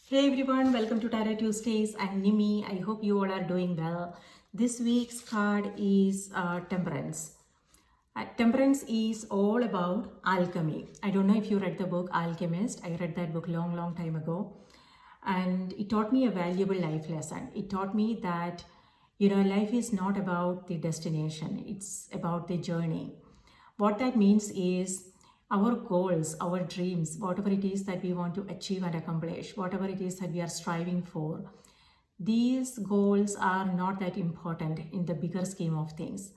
Hey everyone, welcome to Tarot Tuesdays. I'm Nimi. I hope you all are doing well. This week's card is Temperance. Temperance is all about alchemy. I don't know if you read the book Alchemist. I read that book long time ago. And it taught me a valuable life lesson. It taught me that, life is not about the destination. It's about the journey. What that means is our goals, our dreams, whatever it is that we want to achieve and accomplish, whatever it is that we are striving for, these goals are not that important in the bigger scheme of things.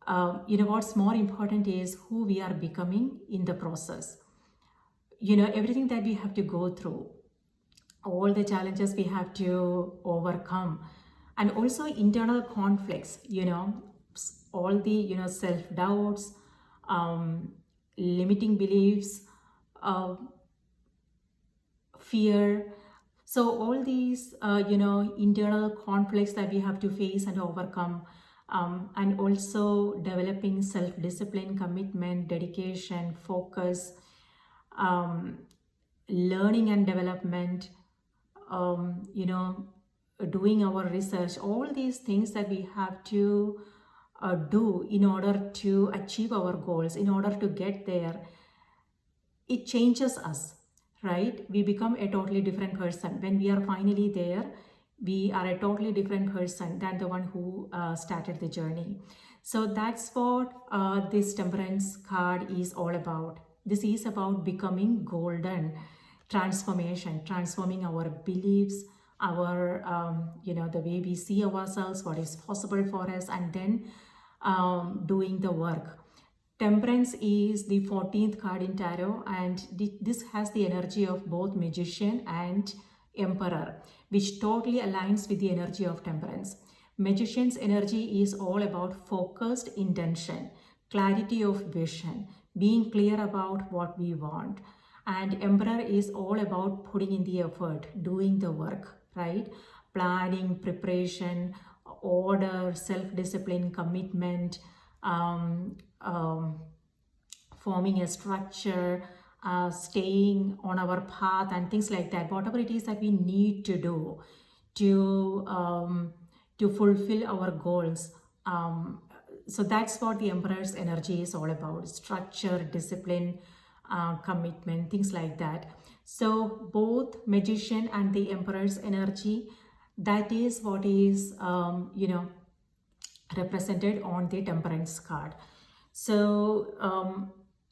What's more important is who we are becoming in the process. Everything that we have to go through, all the challenges we have to overcome, and also internal conflicts, all the, self-doubts, limiting beliefs, fear. So all these, internal conflicts that we have to face and overcome, and also developing self-discipline, commitment, dedication, focus, learning and development, doing our research, all these things that we have to do in order to achieve our goals, in order to get there, it changes us, right? We become a totally different person. When we are finally there, we are a totally different person than the one who started the journey. So that's what this Temperance card is all about. This is about becoming golden, transformation, transforming our beliefs, our, the way we see ourselves, what is possible for us, and then doing the work. Temperance is the 14th card in tarot, and this has the energy of both Magician and Emperor, which totally aligns with the energy of Temperance. Magician's energy is all about focused intention, clarity of vision, being clear about what we want. And Emperor is all about putting in the effort, doing the work, right? Planning, preparation, order, self-discipline, commitment, forming a structure, staying on our path, and things like that. Whatever it is that we need to do to fulfill our goals. So that's what the Emperor's energy is all about: structure, discipline, commitment, things like that. So both Magician and the Emperor's energy, that is what is represented on the Temperance card. So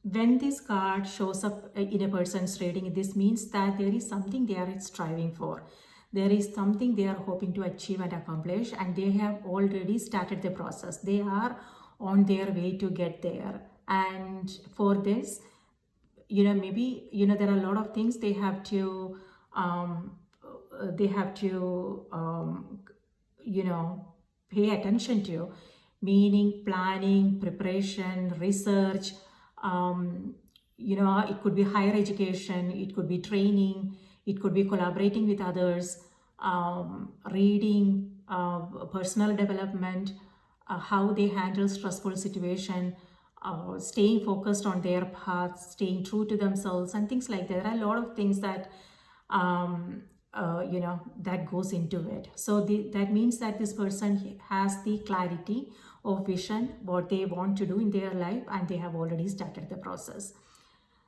when this card shows up in a person's reading, this means that there is something they are striving for. There is something they are hoping to achieve and accomplish, and they have already started the process. They are on their way to get there. And for this, maybe, there are a lot of things they have to pay attention to, meaning planning, preparation, research. It could be higher education, it could be training, it could be collaborating with others, reading, personal development, how they handle stressful situation, staying focused on their path, staying true to themselves, and things like that. There are a lot of things that that goes into it. So that means that this person has the clarity of vision, what they want to do in their life, and they have already started the process.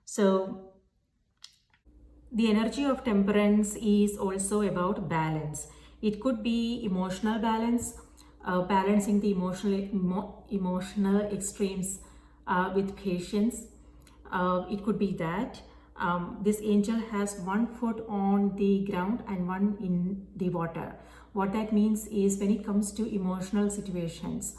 So the energy of Temperance is also about balance. It could be emotional balance, balancing the emotional extremes with patience. It could be that this angel has one foot on the ground and one in the water. What that means is, when it comes to emotional situations,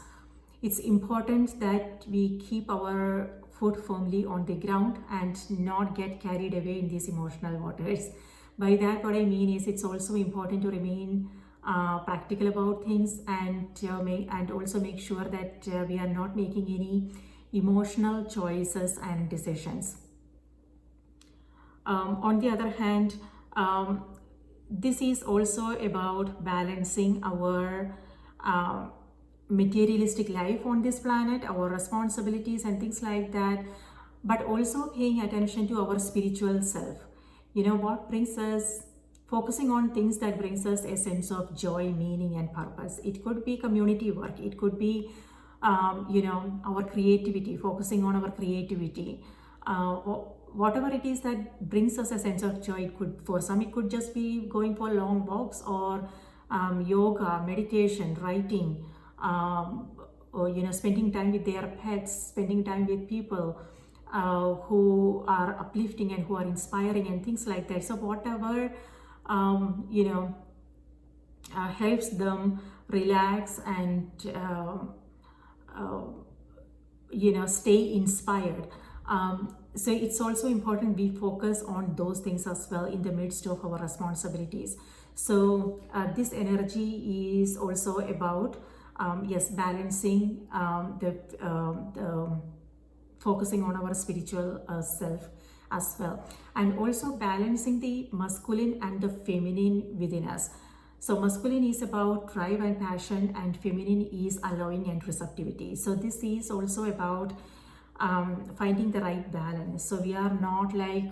it's important that we keep our foot firmly on the ground and not get carried away in these emotional waters. By that, what I mean is, it's also important to remain practical about things, and also make sure that we are not making any emotional choices and decisions. On the other hand, this is also about balancing our materialistic life on this planet, our responsibilities and things like that, but also paying attention to our spiritual self. What brings us focusing on things that brings us a sense of joy, meaning, and purpose. It could be community work. It could be, our creativity, focusing on our creativity. Whatever it is that brings us a sense of joy. It could, for some, it could just be going for long walks, or yoga, meditation, writing, or spending time with their pets, spending time with people who are uplifting and who are inspiring and things like that. So whatever helps them relax and stay inspired. So it's also important we focus on those things as well in the midst of our responsibilities. So this energy is also about balancing the focusing on our spiritual self as well, and also balancing the masculine and the feminine within us. So masculine is about drive and passion, and feminine is allowing and receptivity. So this is also about finding the right balance. So we are not like,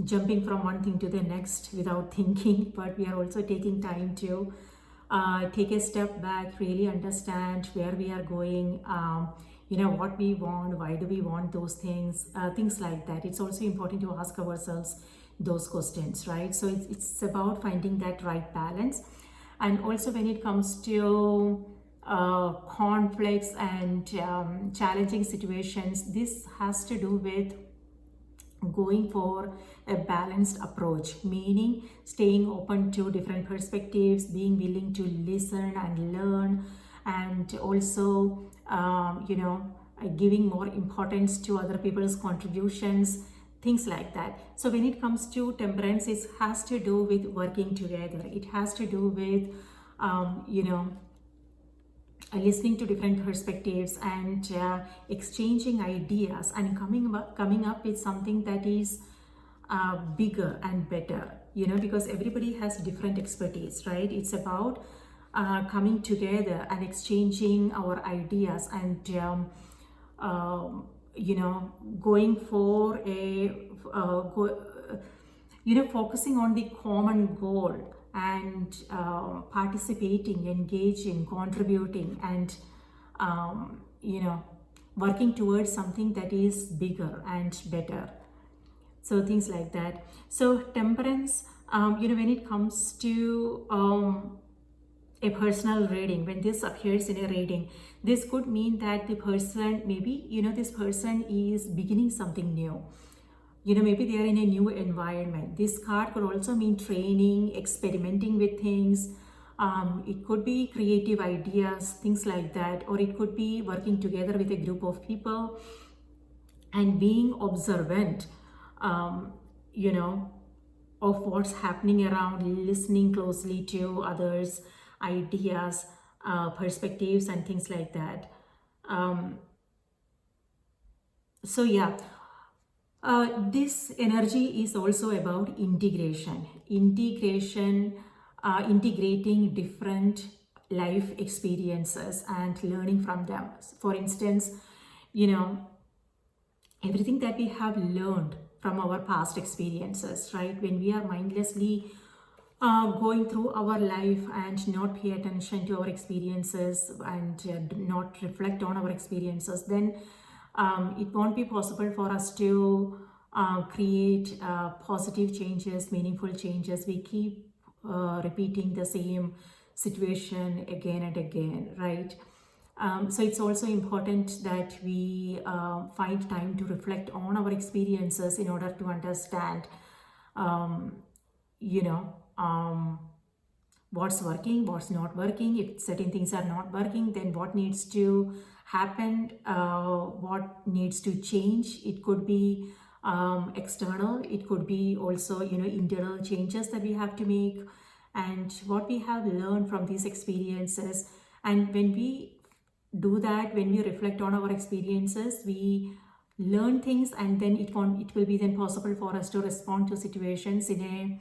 jumping from one thing to the next without thinking, but we are also taking time to take a step back, really understand where we are going, what we want, why do we want those things, things like that. It's also important to ask ourselves those questions, right? So it's about finding that right balance. And also when it comes to conflicts and challenging situations, this has to do with going for a balanced approach, meaning staying open to different perspectives, being willing to listen and learn, and also giving more importance to other people's contributions, things like that. So when it comes to temperance, it has to do with working together. It has to do with listening to different perspectives and exchanging ideas and coming up with something that is bigger and better, because everybody has different expertise, right? It's about coming together and exchanging our ideas and going for focusing on the common goal and participating, engaging, contributing, and working towards something that is bigger and better. So things like that. So temperance, when it comes to a personal reading, when this appears in a reading, this could mean that the person, maybe, this person is beginning something new. Maybe they are in a new environment. This card could also mean training, experimenting with things. It could be creative ideas, things like that. Or it could be working together with a group of people and being observant, of what's happening around, listening closely to others' ideas, perspectives, and things like that. So yeah. This energy is also about integrating different life experiences and learning from them. For instance, everything that we have learned from our past experiences, right? When we are mindlessly going through our life and not pay attention to our experiences and not reflect on our experiences, then it won't be possible for us to create positive changes, meaningful changes. We keep repeating the same situation again and again, right? So it's also important that we find time to reflect on our experiences in order to understand, what's working, what's not working. If certain things are not working, then what needs to happen, what needs to change. It could be external, it could be also internal changes that we have to make, and what we have learned from these experiences. And when we do that, when we reflect on our experiences, we learn things, and then it will be then possible for us to respond to situations in a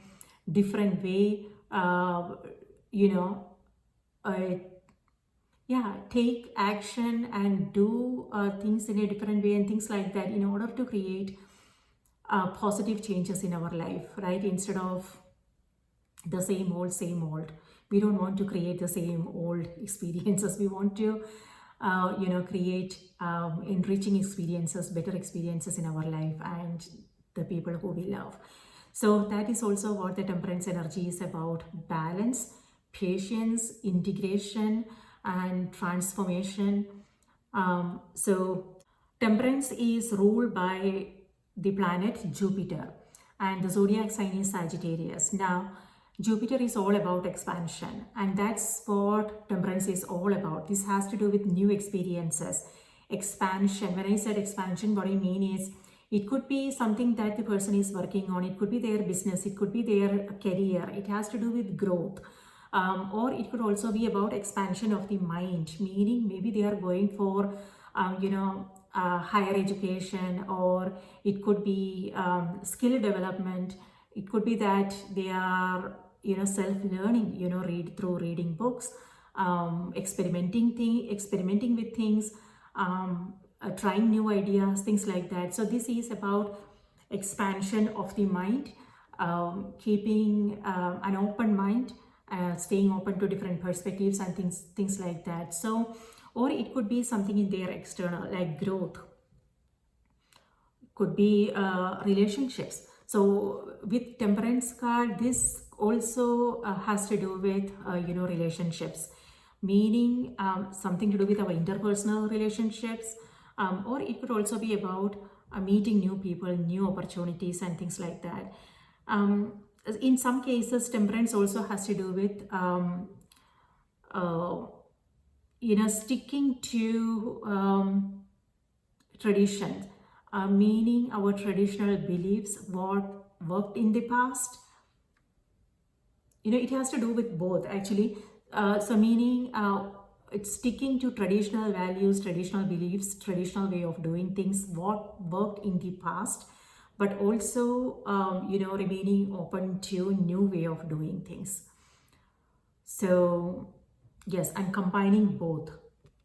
different way, take action and do things in a different way and things like that, in order to create positive changes in our life, right? Instead of the same old, same old. We don't want to create the same old experiences. We want to, create enriching experiences, better experiences in our life and the people who we love. So that is also what the temperance energy is about: balance, patience, integration, and transformation. So temperance is ruled by the planet Jupiter, and the zodiac sign is Sagittarius. Now, Jupiter is all about expansion, and that's what temperance is all about. This has to do with new experiences, expansion. When I said expansion, what I mean is it could be something that the person is working on, it could be their business, it could be their career, it has to do with growth. Or it could also be about expansion of the mind, meaning maybe they are going for, higher education, or it could be skill development. It could be that they are, self-learning, reading books, experimenting with things, trying new ideas, things like that. So this is about expansion of the mind, keeping an open mind, staying open to different perspectives and things like that. So, or it could be something in their external, like growth, could be relationships. So with temperance card, this also has to do with relationships, meaning something to do with our interpersonal relationships, or it could also be about meeting new people, new opportunities, and things like that. In some cases, temperance also has to do with sticking to traditions, meaning our traditional beliefs, what worked in the past. It has to do with both actually. So meaning it's sticking to traditional values, traditional beliefs, traditional way of doing things, what worked in the past, but also remaining open to new way of doing things. So yes, and combining both,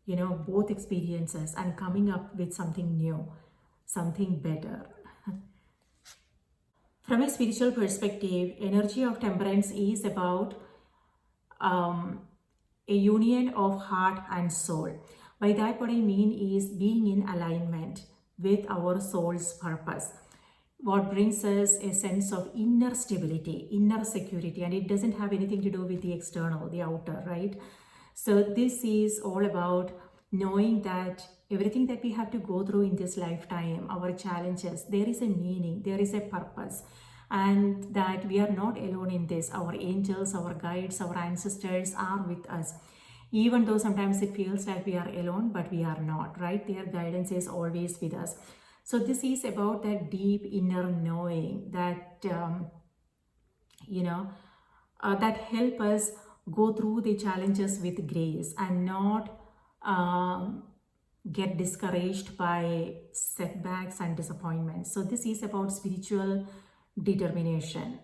both experiences and coming up with something new, something better. From a spiritual perspective, energy of temperance is about a union of heart and soul. By that, what I mean is being in alignment with our soul's purpose. What brings us a sense of inner stability, inner security, and it doesn't have anything to do with the external, the outer, right? So this is all about knowing that everything that we have to go through in this lifetime, our challenges, there is a meaning, there is a purpose, and that we are not alone in this. Our angels, our guides, our ancestors are with us. Even though sometimes it feels like we are alone, but we are not, right? Their guidance is always with us. So this is about that deep inner knowing that, that help us go through the challenges with grace and not get discouraged by setbacks and disappointments. So this is about spiritual determination.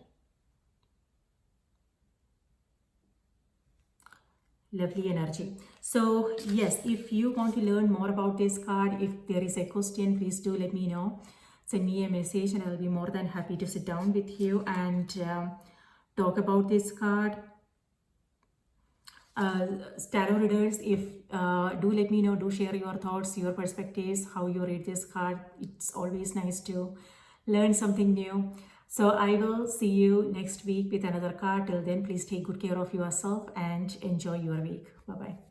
Lovely energy. So yes, if you want to learn more about this card, if there is a question, please do let me know. Send me a message and I'll be more than happy to sit down with you and talk about this card. Tarot readers, if do let me know, do share your thoughts, your perspectives, how you read this card. It's always nice to learn something new. So I will see you next week with another card. Till then, please take good care of yourself and enjoy your week. Bye-bye.